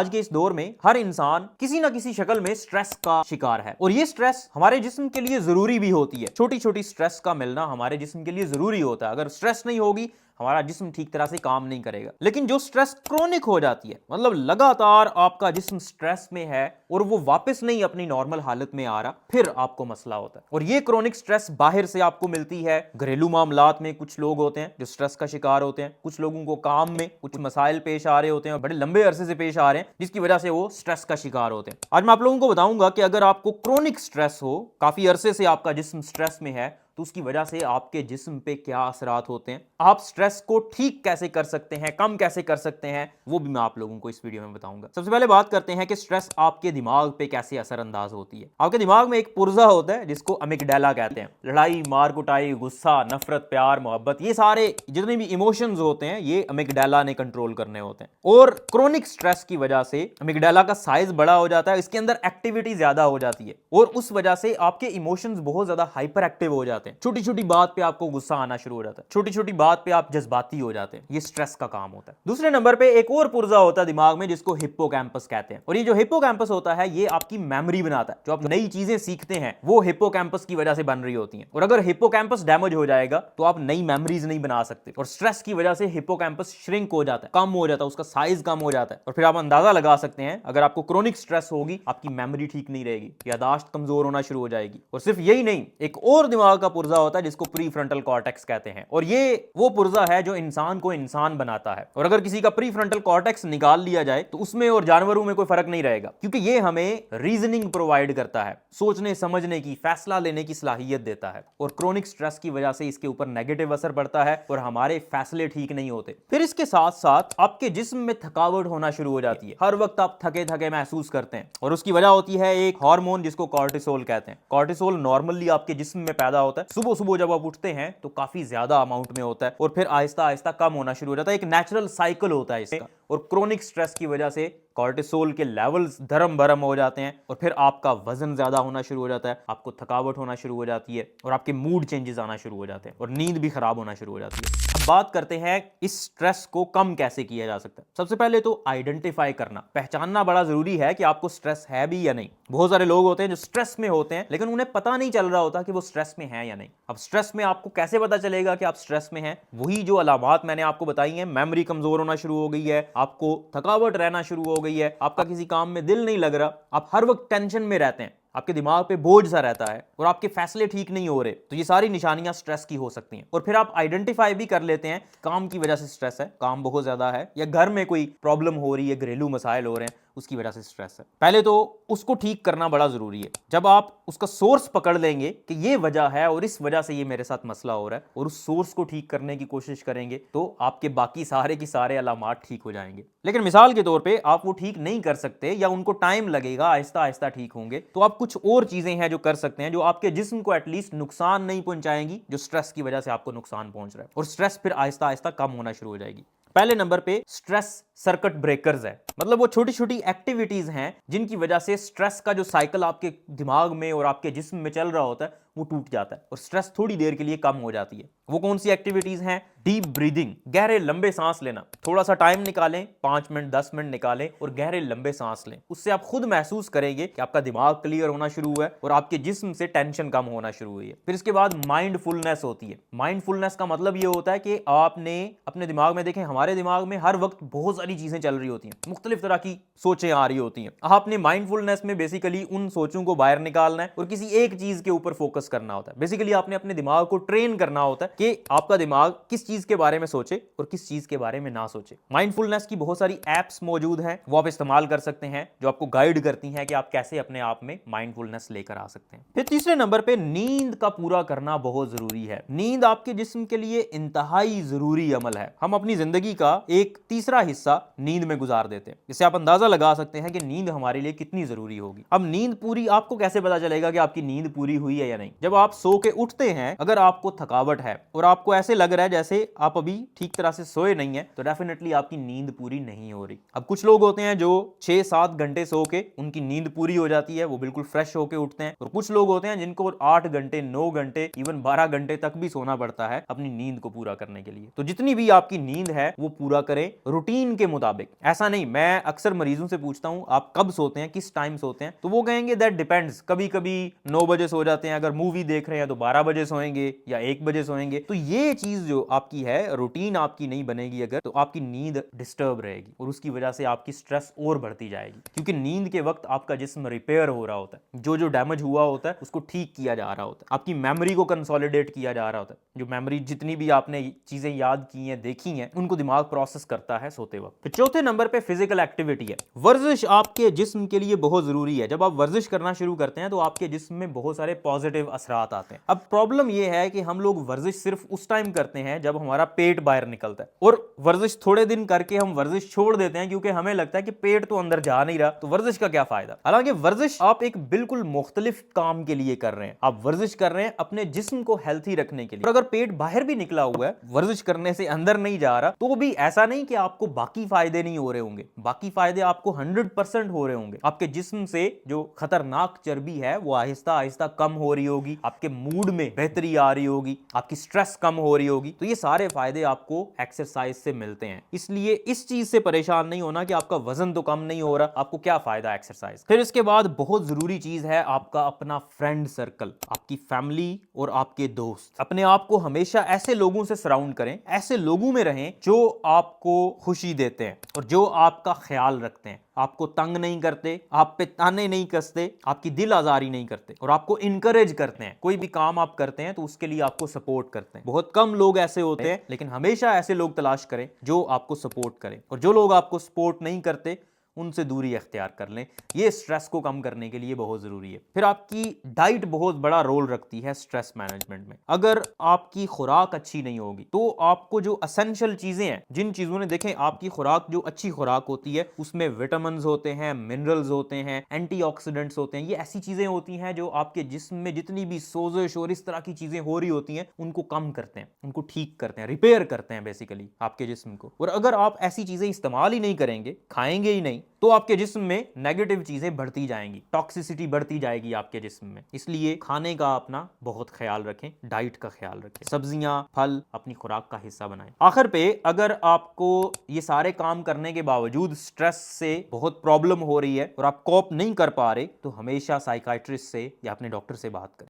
आज के इस दौर में हर इंसान किसी ना किसी शक्ल में स्ट्रेस का शिकार है और ये स्ट्रेस हमारे जिस्म के लिए जरूरी भी होती है। छोटी छोटी स्ट्रेस का मिलना हमारे जिस्म के लिए जरूरी होता है। अगर स्ट्रेस नहीं होगी हमारा जिस्म ठीक तरह से काम नहीं करेगा। लेकिन जो स्ट्रेस क्रोनिक हो जाती है, मतलब लगातार आपका जिस्म स्ट्रेस में है और वो वापस नहीं अपनी नॉर्मल हालत में आ रहा, फिर आपको मसला होता है। और ये क्रोनिक स्ट्रेस बाहर से आपको मिलती है। घरेलू मामलात में कुछ लोग होते हैं जो स्ट्रेस का शिकार होते हैं, कुछ लोगों को काम में कुछ मसाइल पेश आ रहे होते हैं और बड़े लंबे अरसे से पेश आ रहे हैं, जिसकी वजह से वो स्ट्रेस का शिकार होते हैं। आज मैं आप लोगों को बताऊंगा कि अगर आपको क्रोनिक स्ट्रेस हो, काफी अरसे से आपका जिस्म स्ट्रेस में है, तो उसकी वजह से आपके जिस्म पे क्या असरात होते हैं, आप स्ट्रेस को ठीक कैसे कर सकते हैं, कम कैसे कर सकते हैं, वो भी मैं आप लोगों को इस वीडियो में बताऊंगा। सबसे पहले बात करते हैं कि स्ट्रेस आपके दिमाग पे कैसे असरअंदाज होती है। आपके दिमाग में एक पुर्जा होता है जिसको अमिगडाला कहते हैं। लड़ाई, मार कुटाई, गुस्सा, नफरत, प्यार, मोहब्बत, ये सारे जितने भी इमोशंस होते हैं ये अमिगडाला ने कंट्रोल करने होते हैं। और क्रोनिक स्ट्रेस की वजह से अमिगडाला का साइज बड़ा हो जाता है, इसके अंदर एक्टिविटी ज्यादा हो जाती है और उस वजह से आपके इमोशंस बहुत ज्यादा हाइपर एक्टिव हो जाते हैं। छोटी छोटी बात पे आपको गुस्सा आना शुरू हो जाता है, छोटी छोटी बात पे आप जज्बाती हो जाते हैं। ये स्ट्रेस का काम होता है। दूसरे नंबर पे एक और पुर्जा होता है दिमाग में जिसको हिप्पोकैम्पस कहते हैं। और ये जो हिप्पोकैम्पस होता है ये आपकी मेमोरी बनाता है। जो आप नई चीजें सीखते हैं वो हिप्पोकैम्पस की वजह से बन रही होती हैं। और अगर हिप्पोकैम्पस डैमेज हो जाएगा तो आप नई मेमोरीज नहीं बना सकते। और स्ट्रेस की वजह से हिप्पोकैम्पस श्रिंक हो जाता है, कम हो जाता है, उसका साइज कम हो जाता है। और फिर आप अंदाजा लगा सकते हैं अगर आपको क्रोनिक स्ट्रेस होगी, आपकी मेमोरी ठीक नहीं रहेगी, यादाश्त कमजोर होना शुरू हो जाएगी। और सिर्फ यही नहीं, एक और दिमाग का पुर्जा होता है जिसको प्रीफ्रंटल कॉर्टेक्स कहते हैं। और ये वो पुर्जा है जो इंसान को इंसान बनाता है। और अगर किसी का प्रीफ्रंटल कॉर्टेक्स निकाल लिया जाए तो उसमें और जानवरों में कोई फर्क नहीं रहेगा, क्योंकि ये हमें रीजनिंग प्रोवाइड करता है, सोचने समझने की, फैसला लेने की सलाहियत देता है। और क्रोनिक स्ट्रेस की वजह से इसके ऊपर नेगेटिव असर पड़ता है और हमारे फैसले ठीक नहीं होते। फिर इसके साथ साथ आपके जिस्म में थकावट होना शुरू हो जाती है। हर वक्त आप थके थके महसूस करते हैं और उसकी वजह होती है एक हार्मोन जिसको कॉर्टिसोल कहते हैं। कॉर्टिसोल नॉर्मली आपके जिस्म में पैदा होता है। सुबह सुबह जब आप उठते हैं तो काफी ज्यादा अमाउंट में होता है और फिर आहिस्ता आहिस्ता कम होना शुरू हो जाता है। एक नेचुरल साइकिल होता है इसका। और क्रोनिक स्ट्रेस की वजह से कॉर्टिसोल के लेवल्स धर्म भरम हो जाते हैं और फिर आपका वजन ज्यादा होना शुरू हो जाता है, आपको थकावट होना शुरू हो जाती है और आपके मूड चेंजेस आना शुरू हो जाते हैं और नींद भी खराब होना शुरू हो जाती है। अब बात करते हैं इस स्ट्रेस को कम कैसे किया जा सकता है। सबसे पहले तो आइडेंटिफाई करना, पहचानना बड़ा जरूरी है कि आपको स्ट्रेस है भी या नहीं। बहुत सारे लोग होते हैं जो स्ट्रेस में होते हैं लेकिन उन्हें पता नहीं चल रहा होता कि वो स्ट्रेस में है या नहीं। अब स्ट्रेस में आपको कैसे पता चलेगा कि आप स्ट्रेस में हैं? वही जो अलामात मैंने आपको बताई हैं, मेमोरी कमजोर होना शुरू हो गई है, आपको थकावट रहना शुरू हो गई है, आपका किसी काम में दिल नहीं लग रहा, आप हर वक्त टेंशन में रहते हैं, आपके दिमाग पे बोझ सा रहता है और आपके फैसले ठीक नहीं हो रहे, तो ये सारी निशानियां स्ट्रेस की हो सकती हैं। और फिर आप आइडेंटिफाई भी कर लेते हैं काम की वजह से स्ट्रेस है, काम बहुत ज्यादा है, या घर में कोई प्रॉब्लम हो रही है, घरेलू मसाइल हो रहे हैं, उसकी वजह से स्ट्रेस है। पहले तो उसको ठीक करना बड़ा जरूरी है। जब आप उसका सोर्स पकड़ लेंगे कि ये वजह है और इस वजह से ये मेरे साथ मसला हो रहा है और उस सोर्स को ठीक करने की कोशिश करेंगे तो आपके बाकी सारे की सारे अलामात ठीक हो जाएंगे। लेकिन मिसाल के तौर पे आप वो ठीक नहीं कर सकते या उनको टाइम लगेगा, आहिस्ता आहिस्ता ठीक होंगे, तो आप कुछ और चीजें हैं जो कर सकते हैं जो आपके जिस्म को एटलीस्ट नुकसान नहीं पहुंचाएंगी जो स्ट्रेस की वजह से आपको नुकसान पहुंच रहा है। और स्ट्रेस फिर आहिस्ता आहिस्ता कम होना शुरू हो जाएगी। पहले नंबर पे स्ट्रेस सर्किट ब्रेकर्स है, मतलब वो छोटी छोटी एक्टिविटीज हैं जिनकी वजह से स्ट्रेस का जो साइकिल आपके दिमाग में और आपके जिस्म में चल रहा होता है वो टूट जाता है और स्ट्रेस थोड़ी देर के लिए कम हो जाती है। वो कौन सी एक्टिविटीज हैं? डीप ब्रीदिंग, गहरे लंबे सांस लेना। थोड़ा सा टाइम निकालें, 5 मिनट 10 मिनट निकालें और गहरे लंबे सांस लें। उससे आप खुद महसूस करेंगे कि आपका दिमाग क्लियर होना शुरू हुआ है और आपके जिस्म से टेंशन कम होना शुरू हुई है। फिर इसके बाद माइंडफुलनेस होती है। माइंडफुलनेस का मतलब ये होता है कि आपने अपने दिमाग में, देखें हमारे दिमाग में हर वक्त बहुत सारी चीजें चल रही होती हैं, मुख्तलिफ तरह की सोचें आ रही होती हैं। आपने माइंडफुलनेस में बेसिकली उन सोचों को बाहर निकालना है और किसी एक चीज के ऊपर फोकस करना होता है। बेसिकली आपने अपने दिमाग को ट्रेन करना होता है कि आपका दिमाग किस चीज के बारे में सोचे और किस चीज के बारे में ना सोचे। माइंडफुलनेस की बहुत सारी एप्स मौजूद हैं, वो आप इस्तेमाल कर सकते हैं, जो आपको गाइड करती हैं कि आप कैसे अपने आप में माइंडफुलनेस लेकर आ सकते हैं। फिर तीसरे नंबर पे नींद का पूरा करना बहुत जरूरी है। नींद आपके जिस्म के लिए इंतहाई जरूरी अमल है। हम अपनी जिंदगी का एक तीसरा हिस्सा नींद में गुजार देते हैं। इससे आप अंदाजा लगा सकते हैं कि नींद हमारे लिए कितनी जरूरी होगी। अब नींद पूरी आपको कैसे पता चलेगा कि आपकी नींद पूरी हुई है या नहीं? जब आप सो के उठते हैं, अगर आपको थकावट है, और आपको ऐसे लग रहा है जैसे आप अभी ठीक तरह से सोए नहीं है, तो डेफिनेटली आपकी नींद पूरी नहीं हो रही। अब कुछ लोग होते हैं जो 6-7 घंटे सो के उनकी नींद पूरी हो जाती है, वो बिल्कुल फ्रेश होके उठते हैं, और कुछ लोग होते हैं जिनको 8 घंटे, 9 घंटे, इवन 12 घंटे तक भी सोना पड़ता है अपनी नींद को पूरा करने के लिए। तो जितनी भी आपकी नींद है वो पूरा करें रूटीन के मुताबिक। ऐसा नहीं, मैं अक्सर मरीजों से पूछता हूं आप कब सोते हैं, किस टाइम सोते हैं, तो वो कहेंगे दैट डिपेंड्स, कभी कभी 9 बजे सो जाते हैं, अगर मूवी देख रहे हैं तो 12 बजे सोएंगे या 1 बजे सोएंगे। तो ये चीज जो आपकी है, रूटीन आपकी नहीं बनेगी अगर, तो आपकी नींद डिस्टर्ब रहेगी और उसकी वजह से आपकी स्ट्रेस और बढ़ती जाएगी, क्योंकि नींद के वक्त आपका जिस्म रिपेयर हो रहा होता है, जो जो डैमेज हुआ होता है उसको ठीक किया जा रहा होता है, आपकी मेमोरी को कंसोलिडेट किया जा रहा होता है, जो मेमोरी जितनी भी आपने चीजें याद की हैं, देखी हैं, उनको दिमाग प्रोसेस करता है सोते वक्त। फिर चौथे नंबर पे फिजिकल एक्टिविटी है। वर्जिश आपके जिस्म के लिए बहुत जरूरी है। जब आप वर्जिश करना शुरू करते हैं तो आपके जिस्म में बहुत सारे पॉजिटिव असरात आते हैं। अब प्रॉब्लम यह है कि हम लोग वर्जिश सिर्फ उस टाइम करते हैं जब हमारा पेट बाहर निकलता है, और वर्जिश थोड़े दिन करके हम वर्जिश छोड़ देते हैं क्योंकि हमें लगता है कि पेट तो अंदर जा नहीं रहा, तो वर्जिश का क्या फायदा। हालांकि वर्जिश आप एक बिल्कुल मुख्तलिफ काम के लिए कर रहे हैं। आप वर्जिश कर रहे हैं अपने जिस्म को हेल्थी रखने के लिए, और अगर पेट बाहर भी निकला हुआ है, वर्जिश करने से अंदर नहीं जा रहा, तो भी ऐसा नहीं कि आपको बाकी फायदे नहीं हो रहे होंगे, बाकी फायदे आपको 100% हो रहे होंगे। आपके जिस्म से जो खतरनाक चर्बी है वो आहिस्ता आहिस्ता कम हो रही होगी, आपके मूड में बेहतरी आ रही होगी, आपकी स्ट्रेस कम हो रही होगी। तो ये सारे फायदे आपको एक्सरसाइज से मिलते हैं। इसलिए इस चीज से परेशान नहीं होना कि आपका वजन तो कम नहीं हो रहा, आपको क्या फायदा एक्सरसाइज। फिर इसके बाद बहुत जरूरी चीज है आपका अपना फ्रेंड सर्कल, आपकी फैमिली और आपके दोस्त। अपने आप को हमेशा ऐसे लोगों से सराउंड करें, ऐसे लोगों में रहें जो आपको खुशी देते हैं और जो आपका ख्याल रखते हैं, आपको तंग नहीं करते, आप पे ताने नहीं कसते, आपकी दिल आजारी नहीं करते, और आपको इनकरेज करते हैं। कोई भी काम आप करते हैं तो उसके लिए आपको सपोर्ट करते हैं। बहुत कम लोग ऐसे होते हैं, लेकिन हमेशा ऐसे लोग तलाश करें जो आपको सपोर्ट करें, और जो लोग आपको सपोर्ट नहीं करते उनसे दूरी अख्तियार कर लें। ये स्ट्रेस को कम करने के लिए बहुत जरूरी है। फिर आपकी डाइट बहुत बड़ा रोल रखती है स्ट्रेस मैनेजमेंट में। अगर आपकी खुराक अच्छी नहीं होगी तो आपको जो एसेंशियल चीजें हैं, जिन चीजों ने, देखें, आपकी खुराक जो अच्छी खुराक होती है उसमें विटामिन होते हैं, मिनरल्स होते हैं, एंटीऑक्सीडेंट्स होते हैं, ये ऐसी चीजें होती हैं जो आपके जिस्म में जितनी भी सोजिश और इस तरह की चीजें हो रही होती हैं उनको कम करते हैं, उनको ठीक करते हैं, रिपेयर करते हैं बेसिकली आपके जिस्म को। और अगर आप ऐसी चीजें इस्तेमाल ही नहीं करेंगे, खाएंगे ही नहीं, तो आपके जिस्म में नेगेटिव चीजें बढ़ती जाएंगी, टॉक्सिसिटी बढ़ती जाएगी आपके जिस्म में। इसलिए खाने का अपना बहुत ख्याल रखें, डाइट का ख्याल रखें, सब्जियां, फल अपनी खुराक का हिस्सा बनाएं। आखिर पे, अगर आपको ये सारे काम करने के बावजूद स्ट्रेस से बहुत प्रॉब्लम हो रही है और आप कॉप नहीं कर पा रहे, तो हमेशा साइकाइट्रिस्ट से या अपने डॉक्टर से बात करें।